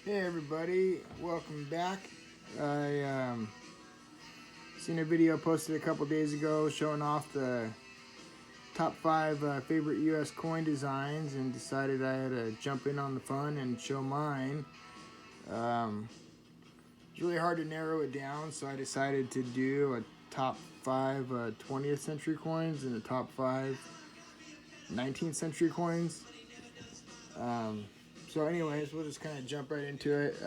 Hey everybody, welcome back. I seen a video posted a couple days ago showing off the top 5 favorite US coin designs and decided I had to jump in on the fun and show mine. It's really hard to narrow it down, so I decided to do a top 5 20th century coins and the top 5 19th century coins. So anyways, we'll just kind of jump right into it.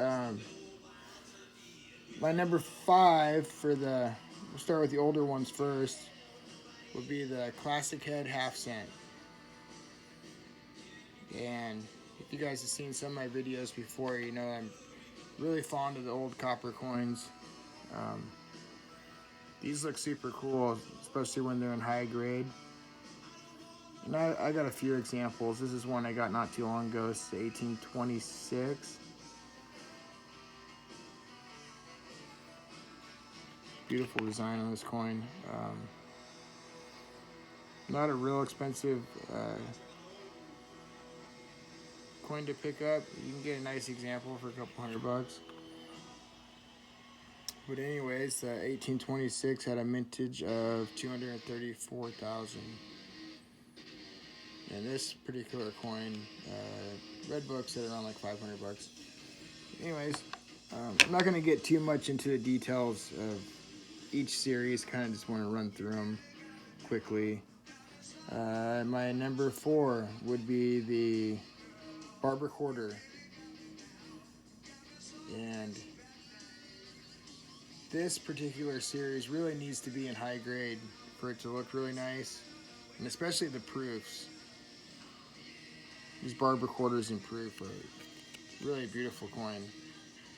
My number 5 we'll start with the older ones first, would be the classic head half cent. And if you guys have seen some of my videos before, you know I'm really fond of the old copper coins. These look super cool, especially when they're in high grade. And I got a few examples. This is one I got not too long ago. It's 1826. Beautiful design on this coin. Not a real expensive coin to pick up. You can get a nice example for a couple $100. But anyways, 1826 had a mintage of 234,000. And this particular coin, Red Book said around like $500. Anyways, I'm not going to get too much into the details of each series. Kind of just want to run through them quickly. My number 4 would be the Barber quarter. And this particular series really needs to be in high grade for it to look really nice. And especially the proofs. These Barber quarters in proof are really beautiful coin.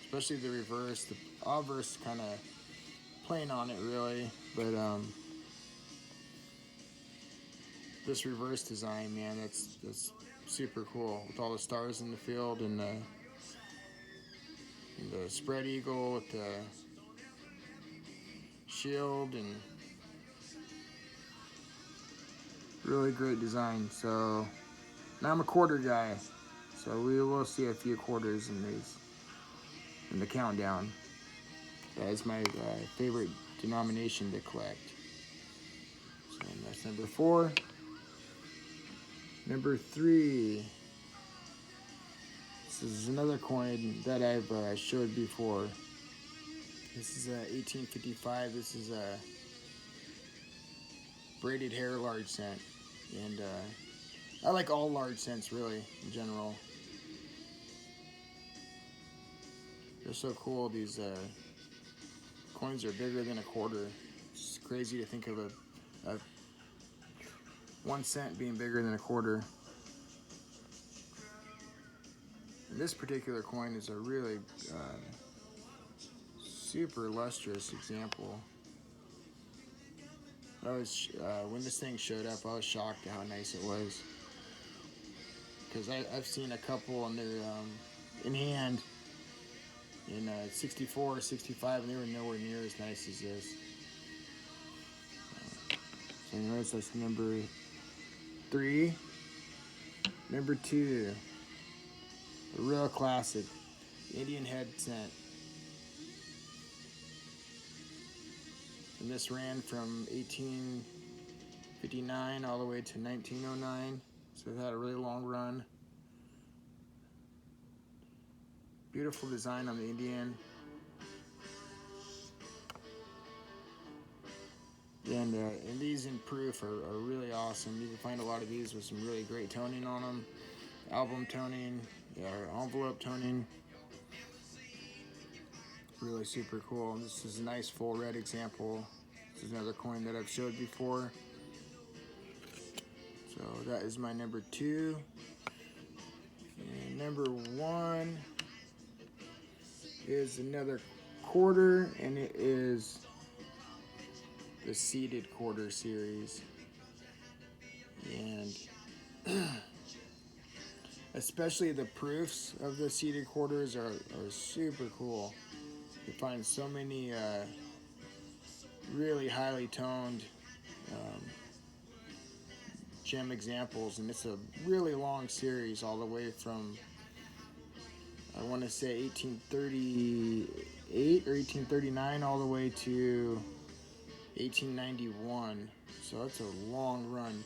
Especially the reverse. The obverse kind of plain on it really. But this reverse design, man, that's super cool. With all the stars in the field and the spread eagle with the shield, and really great design. So now I'm a quarter guy, so we will see a few quarters in the countdown. That is my favorite denomination to collect. So that's number 4. Number 3. This is another coin that I've showed before. This is 1855. This is a braided hair large cent, and I like all large cents really in general. They're so cool. These coins are bigger than a quarter. It's crazy to think of a 1 cent being bigger than a quarter. And this particular coin is a really super lustrous example. I was when this thing showed up, I was shocked at how nice it was. Because I've seen a couple and they're in hand in 64, 65, and they were nowhere near as nice as this. So anyways, that's number 3. Number 2, a real classic, Indian head cent. And this ran from 1859 all the way to 1909. So it had a really long run. Beautiful design on the Indian. And these in proof are really awesome. You can find a lot of these with some really great toning on them. Album toning, or envelope toning. Really super cool. This is a nice full red example. This is another coin that I've showed before. So that is my number 2. And number 1 is another quarter, and it is the seated quarter series. And especially the proofs of the seated quarters are super cool. You find so many really highly toned gem examples, and it's a really long series all the way from I want to say 1838 or 1839 all the way to 1891. So that's a long run.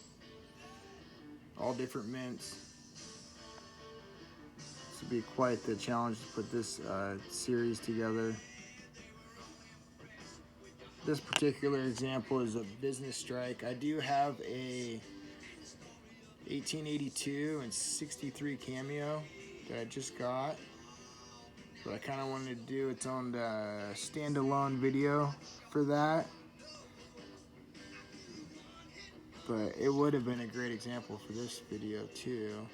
All different mints. This would be quite the challenge to put this series together. This particular example is a business strike. I do have a 1882 and 63 cameo that I just got, but I kind of wanted to do its own standalone video for that. But it would have been a great example for this video too.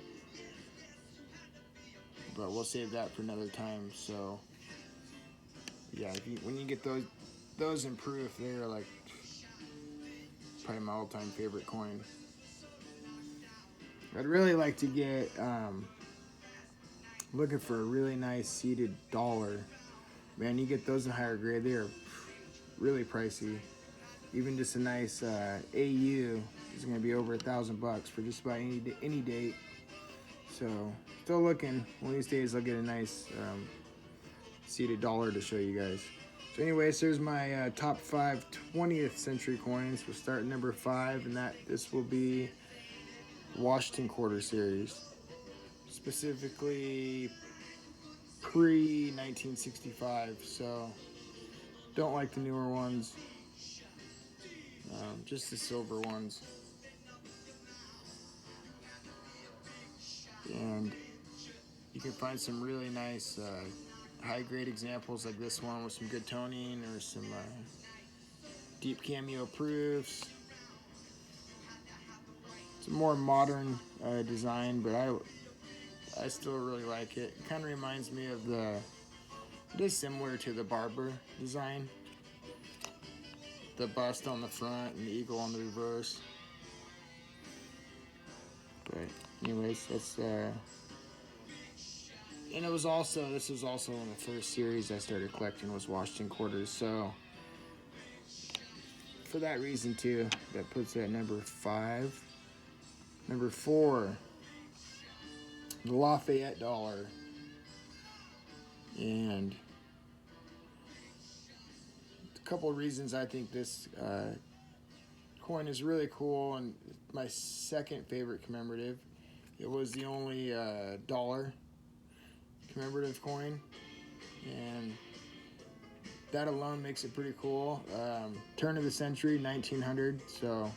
But we'll save that for another time. So yeah, when you get those in proof, they're like probably my all-time favorite coin. I'd really like to get looking for a really nice seated dollar. Man, you get those in higher grade, they are really pricey. Even just a nice AU is going to be over $1,000 for just about any date. So still looking. One of these days I'll get a nice seated dollar to show you guys. So anyways, there's my top 5 20th century coins. We'll start at number 5, and this will be Washington Quarter Series, specifically pre-1965. So don't like the newer ones, just the silver ones. And you can find some really nice high-grade examples like this one with some good toning or some deep cameo proofs. It's a more modern design, but I still really like it. It kind of reminds me of it is similar to the Barber design. The bust on the front and the eagle on the reverse. But anyways, that's and this was also in the first series I started collecting was Washington Quarters. So for that reason too, that puts it at number 5. Number 4, the Lafayette Dollar. And a couple of reasons I think this coin is really cool, and my second favorite commemorative. It was the only dollar commemorative coin, and that alone makes it pretty cool. Turn of the century, 1900, so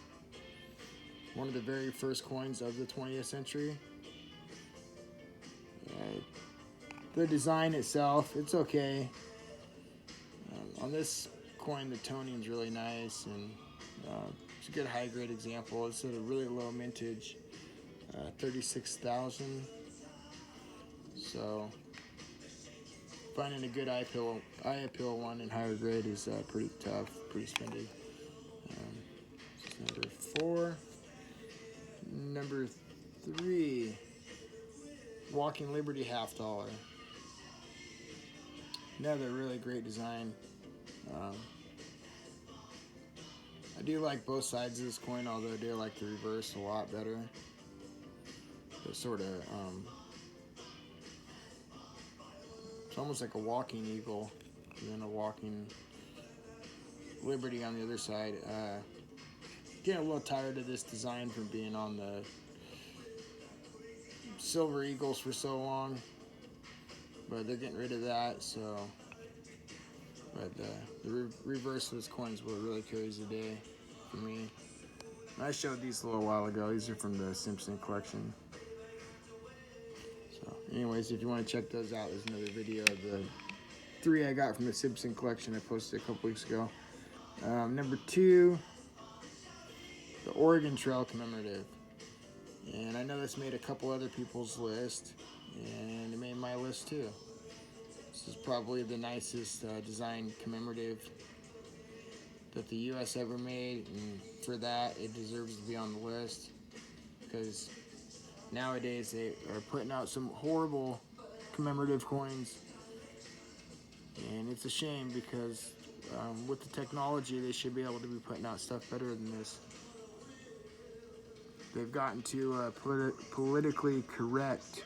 one of the very first coins of the 20th century. The design itself, it's okay. On this coin, the toning is really nice, and it's a good high-grade example. It's at a really low mintage, 36,000. So finding a good eye appeal one in higher grade is pretty tough, pretty spendy. Number 4. Number 3, Walking Liberty half dollar. Another really great design. I do like both sides of this coin, although I do like the reverse a lot better. It's sort of it's almost like a walking eagle and then a walking liberty on the other side. Getting a little tired of this design from being on the silver eagles for so long, but they're getting rid of that. So, but the reverse of this coin is what really carries the day for me. And I showed these a little while ago. These are from the Simpson collection. So, anyways, if you want to check those out, there's another video of the 3 I got from the Simpson collection I posted a couple weeks ago. Number 2, the Oregon Trail Commemorative. And I know this made a couple other people's list, and it made my list too. This is probably the nicest design commemorative that the U.S. ever made, and for that, it deserves to be on the list, because nowadays they are putting out some horrible commemorative coins, and it's a shame because with the technology, they should be able to be putting out stuff better than this. They've gotten to politically correct,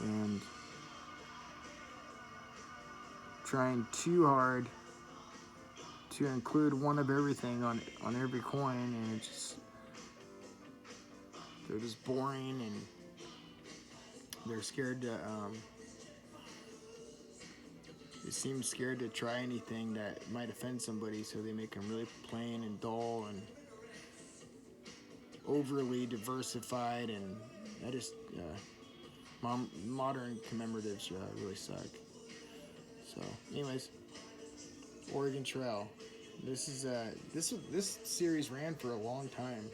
and trying too hard to include one of everything on every coin, and they're just boring, and they're scared to they seem scared to try anything that might offend somebody, so they make them really plain and dull and overly diversified, and that just modern commemoratives really suck. So anyways, Oregon Trail. This series ran for a long time,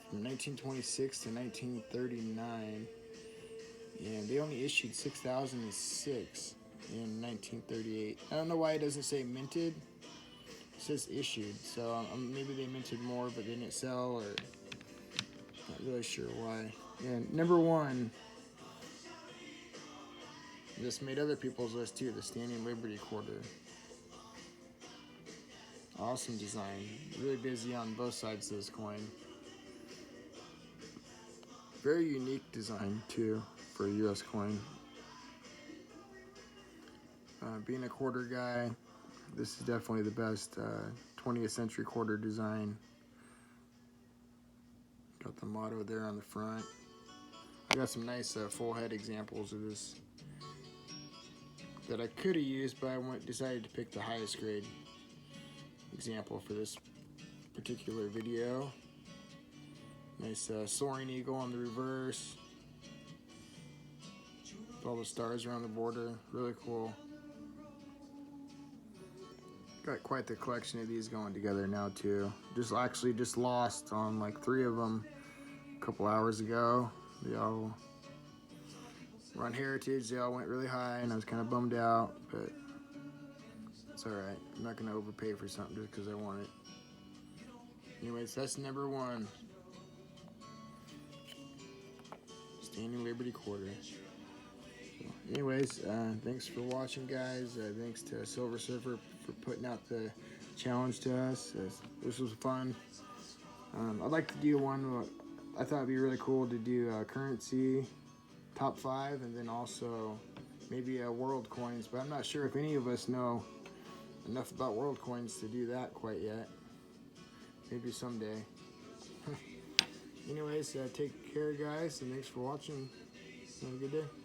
from 1926 to 1939, and they only issued 6,006 in 1938. I don't know why it doesn't say minted. It says issued, so maybe they minted more but they didn't sell, or not really sure why. And number one, this made other people's list too, the Standing Liberty Quarter. Awesome design. Really busy on both sides of this coin. Very unique design too for a US coin. Being a quarter guy, this is definitely the best 20th century quarter design. Got the motto there on the front. I got some nice full head examples of this that I could have used, but I decided to pick the highest grade example for this particular video. Nice soaring eagle on the reverse. With all the stars around the border. Really cool. Got quite the collection of these going together now too. Just lost on like 3 of them a couple hours ago. They all were on Heritage. They all went really high, and I was kind of bummed out, but it's alright. I'm not going to overpay for something just because I want it. Anyways, that's number one. Standing Liberty Quarter. Anyways, thanks for watching, guys. Thanks to Silver Surfer for putting out the challenge to us. This was fun. I'd like to do one. I thought it'd be really cool to do currency top 5, and then also maybe world coins. But I'm not sure if any of us know enough about world coins to do that quite yet. Maybe someday. Anyways, take care, guys, and thanks for watching. Have a good day.